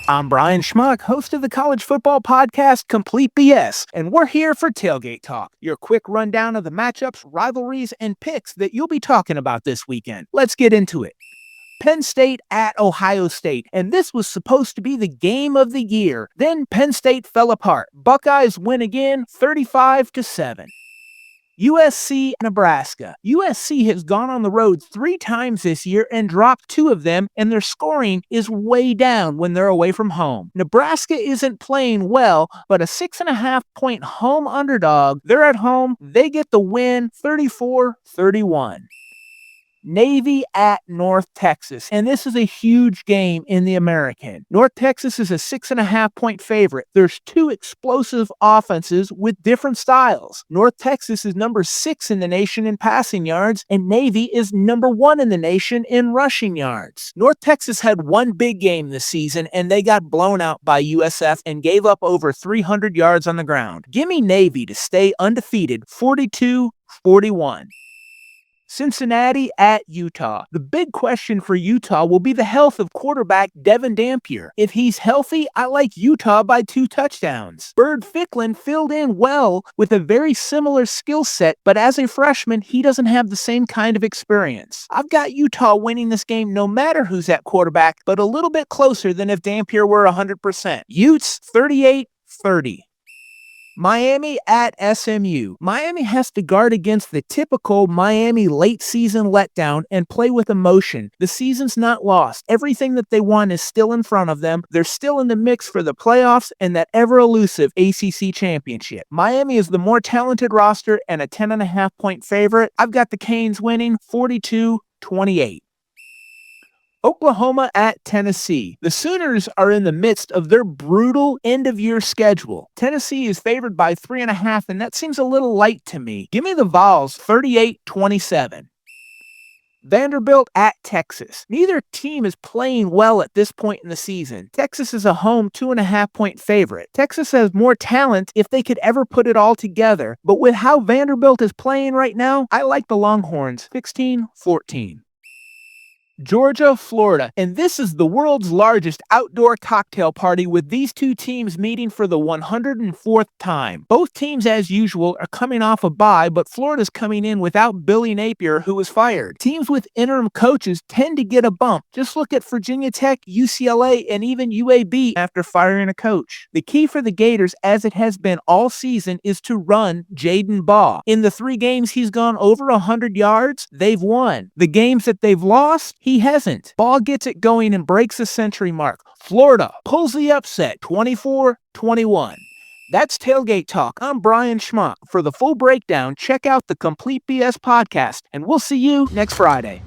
I'm Brian Schmuck, host of the college football podcast Complete BS, and we're here for Tailgate Talk, your quick rundown of the matchups, rivalries, and picks that you'll be talking about this weekend. Let's get into it. Penn State at Ohio State, and this was supposed to be the game of the year. Then Penn State fell apart. Buckeyes win again, 35-7. USC Nebraska. USC has gone on the road 3 times this year and dropped 2 of them, and their scoring is way down when they're away from home. Nebraska isn't playing well, but a 6.5-point home underdog. They're at home. They get the win, 34-31. Navy at North Texas, and this is a huge game in the American. North Texas is a 6.5-point favorite. There's 2 explosive offenses with different styles. North Texas is number 6 in the nation in passing yards, and Navy is number 1 in the nation in rushing yards. North Texas had one big game this season, and they got blown out by USF and gave up over 300 yards on the ground. Gimme Navy to stay undefeated, 42-41. Cincinnati at Utah. The big question for Utah will be the health of quarterback Devin Dampier. If he's healthy, I like Utah by 2 touchdowns. Bird Ficklin filled in well with a very similar skill set, but as a freshman, he doesn't have the same kind of experience. I've got Utah winning this game no matter who's at quarterback, but a little bit closer than if Dampier were 100%. Utes 38-30. Miami at SMU. Miami has to guard against the typical Miami late season letdown and play with emotion. The season's not lost. Everything that they want is still in front of them. They're still in the mix for the playoffs and that ever-elusive ACC championship. Miami is the more talented roster and a 10.5-point favorite. I've got the Canes winning 42-28. Oklahoma at Tennessee. The Sooners are in the midst of their brutal end-of-year schedule. Tennessee is favored by 3.5, and that seems a little light to me. Give me the Vols, 38-27. Vanderbilt at Texas. Neither team is playing well at this point in the season. Texas is a home 2.5-point favorite. Texas has more talent if they could ever put it all together, but with how Vanderbilt is playing right now, I like the Longhorns, 16-14. Georgia, Florida, and this is the world's largest outdoor cocktail party with these 2 teams meeting for the 104th time. Both teams, as usual, are coming off a bye, but Florida's coming in without Billy Napier, who was fired. Teams with interim coaches tend to get a bump. Just look at Virginia Tech, UCLA, and even UAB after firing a coach. The key for the Gators, as it has been all season, is to run Jaden Baugh. In the 3 games he's gone over 100 yards, they've won. The games that they've lost, he hasn't. Ball gets it going and breaks the century mark. Florida pulls the upset, 24-21. That's Tailgate Talk. I'm Brian Schmuck. For the full breakdown, check out the Complete BS podcast, and we'll see you next Friday.